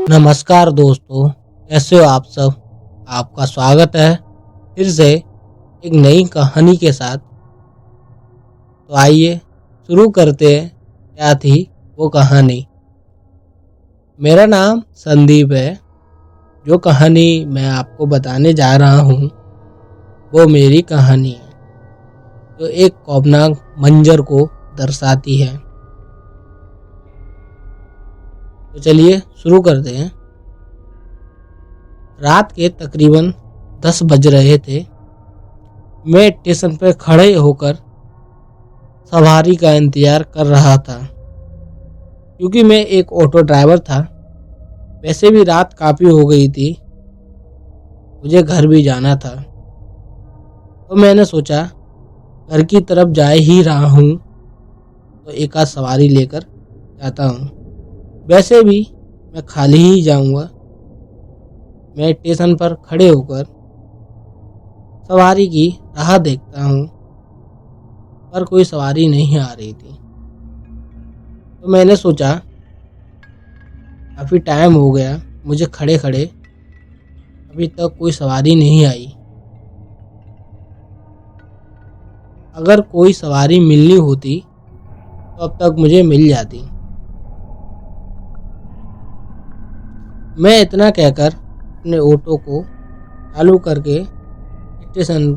नमस्कार दोस्तों, कैसे हो आप सब। आपका स्वागत है फिर से एक नई कहानी के साथ। तो आइए शुरू करते हैं। क्या थी वो कहानी। मेरा नाम संदीप है। जो कहानी मैं आपको बताने जा रहा हूँ वो मेरी कहानी है, जो एक खौफनाक मंजर को दर्शाती है। तो चलिए शुरू करते हैं। रात के तकरीबन 10 बज रहे थे। मैं स्टेशन पर खड़े होकर सवारी का इंतजार कर रहा था, क्योंकि मैं एक ऑटो ड्राइवर था। वैसे भी रात काफ़ी हो गई थी, मुझे घर भी जाना था। तो मैंने सोचा घर की तरफ जा ही रहा हूँ तो एक आध सवारी लेकर जाता हूँ। वैसे भी मैं खाली ही जाऊँगा। मैं स्टेशन पर खड़े होकर सवारी की राह देखता हूँ, पर कोई सवारी नहीं आ रही थी। तो मैंने सोचा काफ़ी टाइम हो गया मुझे खड़े खड़े, अभी तक कोई सवारी नहीं आई। अगर कोई सवारी मिलनी होती तो अब तक मुझे मिल जाती। मैं इतना कहकर अपने ऑटो को चालू करके स्टेशन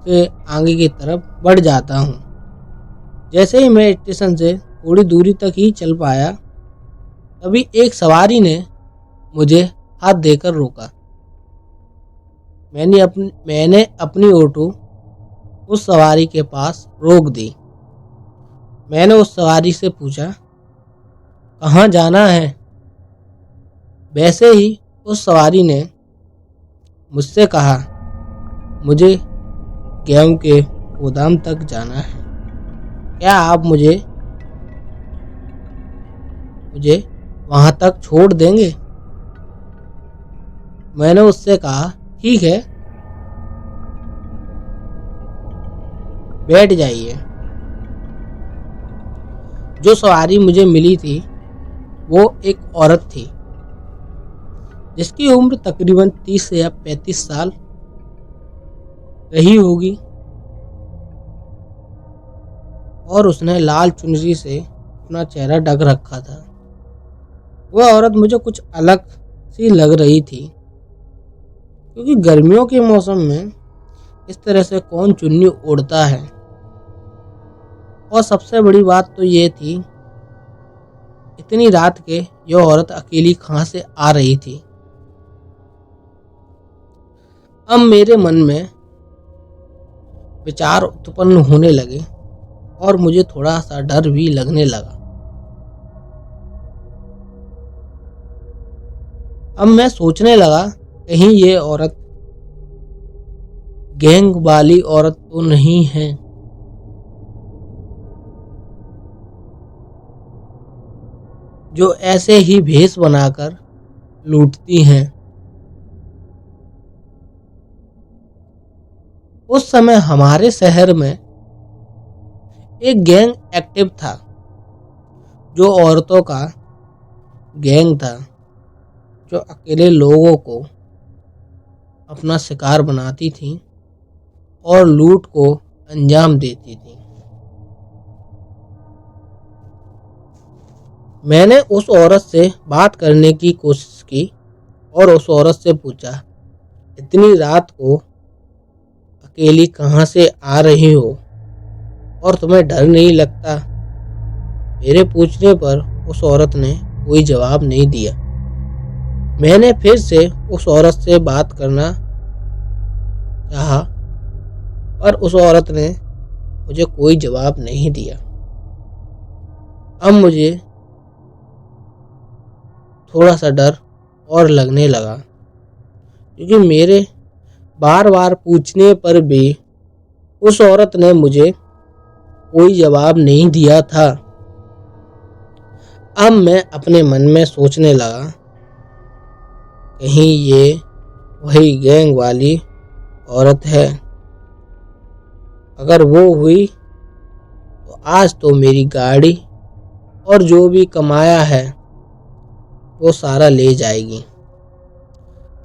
से आगे की तरफ बढ़ जाता हूँ। जैसे ही मैं स्टेशन से थोड़ी दूरी तक ही चल पाया, तभी एक सवारी ने मुझे हाथ देकर रोका। मैंने अपनी ऑटो उस सवारी के पास रोक दी। मैंने उस सवारी से पूछा, कहाँ जाना है। वैसे ही उस सवारी ने मुझसे कहा, मुझे गेहूं के गोदाम तक जाना है। क्या आप मुझे वहां तक छोड़ देंगे। मैंने उससे कहा, ठीक है, बैठ जाइए। जो सवारी मुझे मिली थी वो एक औरत थी, जिसकी उम्र तकरीबन 30 या 35 साल रही होगी, और उसने लाल चुनरी से अपना चेहरा ढक रखा था। वह औरत मुझे कुछ अलग सी लग रही थी, क्योंकि गर्मियों के मौसम में इस तरह से कौन चुन्नी ओढ़ता है। और सबसे बड़ी बात तो ये थी, इतनी रात के यह औरत अकेली कहाँ से आ रही थी। अब मेरे मन में विचार उत्पन्न होने लगे और मुझे थोड़ा सा डर भी लगने लगा। अब मैं सोचने लगा, कहीं ये औरत गैंग वाली औरत तो नहीं है। जो ऐसे ही भेष बनाकर लूटती हैं। उस समय हमारे शहर में एक गैंग एक्टिव था, जो औरतों का गैंग था, जो अकेले लोगों को अपना शिकार बनाती थी और लूट को अंजाम देती थी। मैंने उस औरत से बात करने की कोशिश की और उस औरत से पूछा, इतनी रात को अकेली कहाँ से आ रही हो और तुम्हें डर नहीं लगता। मेरे पूछने पर उस औरत ने कोई जवाब नहीं दिया। मैंने फिर से उस औरत से बात करना चाहा, पर उस औरत ने मुझे कोई जवाब नहीं दिया। अब मुझे थोड़ा सा डर और लगने लगा, क्योंकि मेरे बार बार पूछने पर भी उस औरत ने मुझे कोई जवाब नहीं दिया था। अब मैं अपने मन में सोचने लगा, कहीं ये वही गैंग वाली औरत है। अगर वो हुई तो आज तो मेरी गाड़ी और जो भी कमाया है वो सारा ले जाएगी।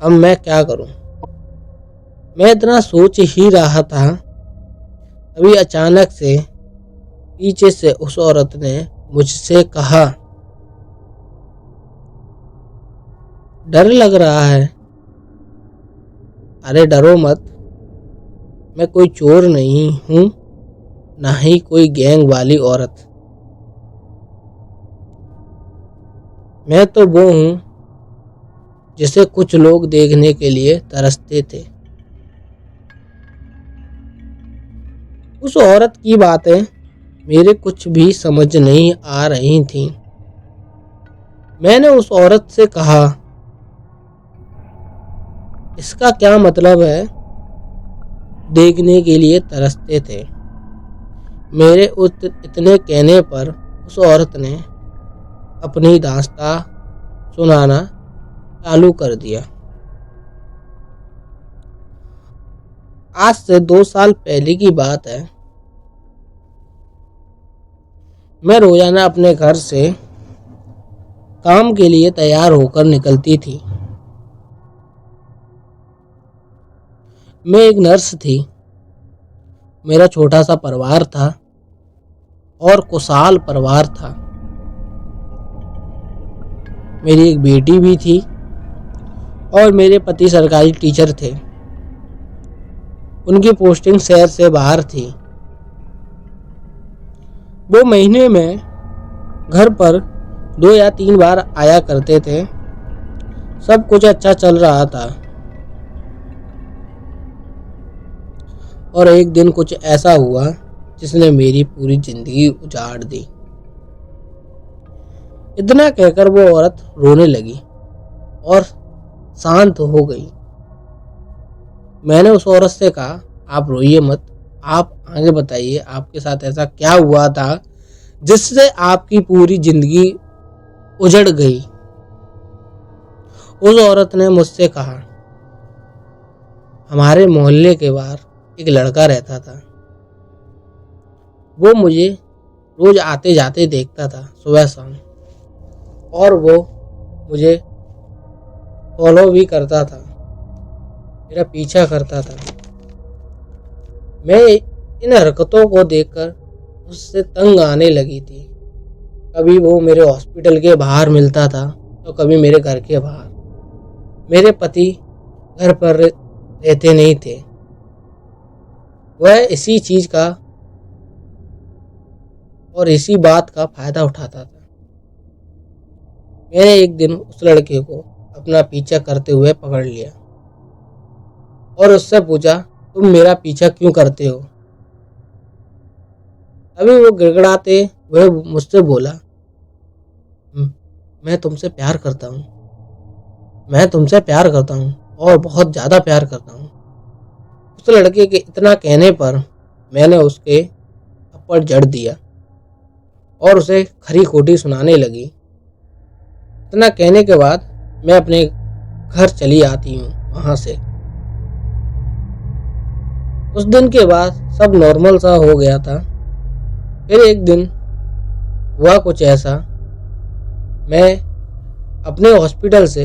अब मैं क्या करूं? मैं इतना सोच ही रहा था, तभी अचानक से पीछे से उस औरत ने मुझसे कहा, डर लग रहा है? अरे डरो मत, मैं कोई चोर नहीं हूं, ना ही कोई गैंग वाली औरत। मैं तो वो हूं जिसे कुछ लोग देखने के लिए तरसते थे। उस औरत की बातें मेरे कुछ भी समझ नहीं आ रही थीं। मैंने उस औरत से कहा, इसका क्या मतलब है देखने के लिए तरसते थे? मेरे उस इतने कहने पर उस औरत ने अपनी दास्तां सुनाना चालू कर दिया। आज से 2 साल पहले की बात है। मैं रोजाना अपने घर से काम के लिए तैयार होकर निकलती थी। मैं एक नर्स थी। मेरा छोटा सा परिवार था और खुशहाल परिवार था। मेरी एक बेटी भी थी और मेरे पति सरकारी टीचर थे। उनकी पोस्टिंग शहर से बाहर थी। वो महीने में घर पर 2 या 3 बार आया करते थे। सब कुछ अच्छा चल रहा था और एक दिन कुछ ऐसा हुआ जिसने मेरी पूरी जिंदगी उजाड़ दी। इतना कहकर वो औरत रोने लगी और शांत हो गई। मैंने उस औरत से कहा, आप रोइए मत, आप आगे बताइए, आपके साथ ऐसा क्या हुआ था जिससे आपकी पूरी जिंदगी उजड़ गई? उस औरत ने मुझसे कहा, हमारे मोहल्ले के बाहर एक लड़का रहता था। वो मुझे रोज आते जाते देखता था सुबह शाम, और वो मुझे फॉलो भी करता था, मेरा पीछा करता था। मैं इन हरकतों को देखकर उससे तंग आने लगी थी। कभी वो मेरे हॉस्पिटल के बाहर मिलता था तो कभी मेरे घर के बाहर। मेरे पति घर पर रहते नहीं थे। वह इसी चीज का और इसी बात का फायदा उठाता था। मैंने एक दिन उस लड़के को अपना पीछा करते हुए पकड़ लिया और उससे पूछा, तुम मेरा पीछा क्यों करते हो? तभी वो गिड़गिड़ाते हुए मुझसे बोला, मैं तुमसे प्यार करता हूँ, मैं तुमसे प्यार करता हूँ और बहुत ज़्यादा प्यार करता हूँ। उस लड़के के इतना कहने पर मैंने उसके थप्पड़ जड़ दिया और उसे खरी खोटी सुनाने लगी। इतना कहने के बाद मैं अपने घर चली आती हूँ वहाँ से। उस दिन के बाद सब नॉर्मल सा हो गया था। फिर एक दिन हुआ कुछ ऐसा, मैं अपने हॉस्पिटल से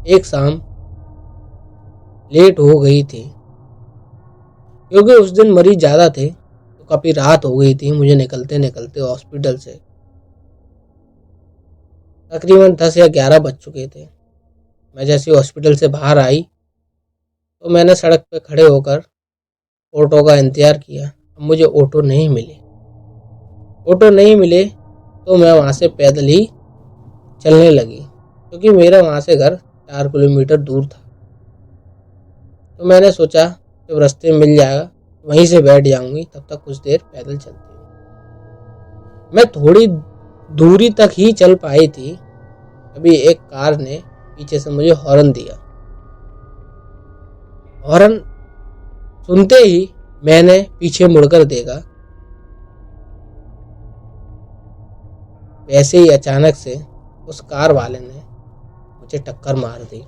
एक शाम लेट हो गई थी क्योंकि उस दिन मरीज ज़्यादा थे, तो काफ़ी रात हो गई थी मुझे निकलते निकलते हॉस्पिटल से। तकरीबन 10 या 11 बज चुके थे। मैं जैसे हॉस्पिटल से बाहर आई तो मैंने सड़क पर खड़े होकर ऑटो का इंतज़ार किया। अब मुझे ऑटो नहीं मिले तो मैं वहाँ से पैदल ही चलने लगी क्योंकि मेरा वहाँ से घर 4 किलोमीटर दूर था। तो मैंने सोचा जब रास्ते में मिल जाएगा वहीं से बैठ जाऊंगी, तब तक कुछ देर पैदल चलती हूँ। मैं थोड़ी दूरी तक ही चल पाई थी, अभी एक कार ने पीछे से मुझे हॉर्न दिया। हॉर्न सुनते ही मैंने पीछे मुड़कर देखा। वैसे ही अचानक से उस कार वाले ने मुझे टक्कर मार दी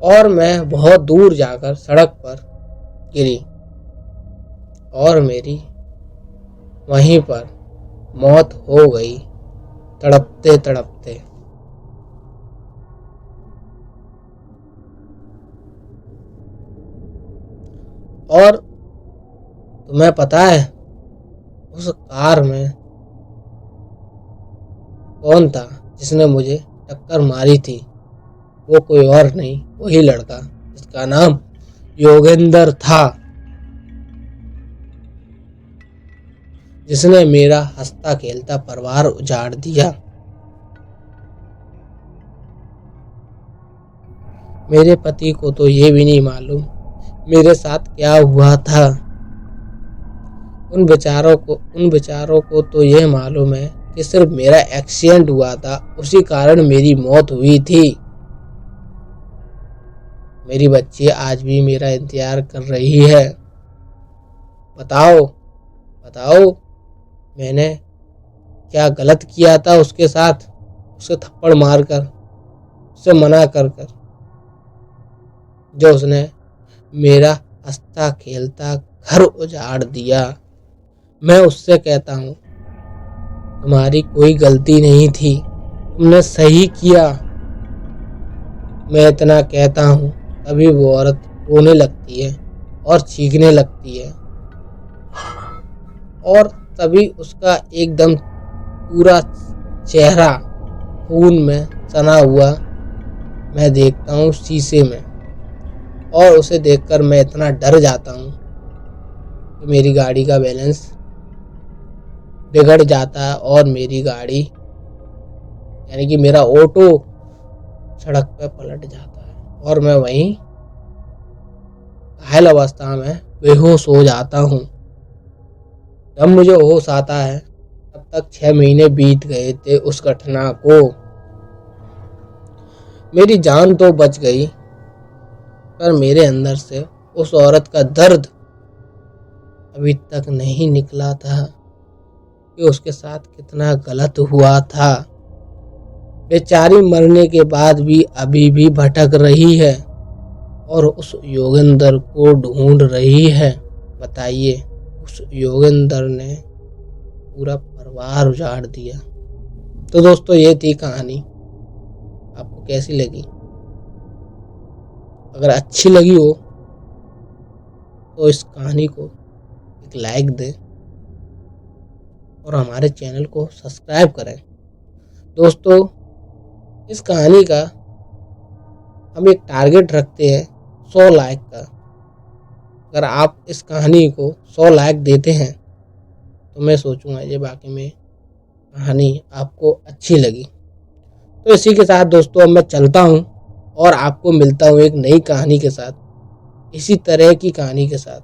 और मैं बहुत दूर जाकर सड़क पर गिरी और मेरी वहीं पर मौत हो गई, तड़पते तड़पते। और तुम्हें पता है उस कार में कौन था जिसने मुझे टक्कर मारी थी? वो कोई और नहीं, वही लड़का जिसका नाम योगेंद्र था, जिसने मेरा हंसता खेलता परिवार उजाड़ दिया। मेरे पति को तो ये भी नहीं मालूम मेरे साथ क्या हुआ था। उन बेचारों को तो ये मालूम है कि सिर्फ मेरा एक्सीडेंट हुआ था, उसी कारण मेरी मौत हुई थी। मेरी बच्ची आज भी मेरा इंतजार कर रही है। बताओ बताओ, मैंने क्या गलत किया था उसके साथ? उसे थप्पड़ मारकर, उसे मना कर कर, जो उसने मेरा हंसता खेलता घर उजाड़ दिया। मैं उससे कहता हूँ तुम्हारी कोई गलती नहीं थी, तुमने सही किया। मैं इतना कहता हूँ तभी वो औरत रोने लगती है और चीखने लगती है, और तभी उसका एकदम पूरा चेहरा खून में सना हुआ मैं देखता हूँ शीशे में, और उसे देखकर मैं इतना डर जाता हूँ कि मेरी गाड़ी का बैलेंस बिगड़ जाता है और मेरी गाड़ी यानी कि मेरा ऑटो सड़क पर पलट जाता है और मैं वहीं घायल अवस्था में बेहोश हो जाता हूँ। जब मुझे होश आता है तब तक 6 महीने बीत गए थे उस घटना को। मेरी जान तो बच गई, पर मेरे अंदर से उस औरत का दर्द अभी तक नहीं निकला था कि उसके साथ कितना गलत हुआ था। बेचारी मरने के बाद भी अभी भी भटक रही है और उस योगेंद्र को ढूंढ रही है। बताइए, उस योगेंद्र ने पूरा परिवार उजाड़ दिया। तो दोस्तों, ये थी कहानी। आपको कैसी लगी? अगर अच्छी लगी हो तो इस कहानी को एक लाइक दें और हमारे चैनल को सब्सक्राइब करें। दोस्तों, इस कहानी का हम एक टारगेट रखते हैं 100 लाइक का। अगर आप इस कहानी को 100 लाइक देते हैं तो मैं सोचूंगा ये वाकई में कहानी आपको अच्छी लगी। तो इसी के साथ दोस्तों अब मैं चलता हूँ और आपको मिलता हूँ एक नई कहानी के साथ, इसी तरह की कहानी के साथ।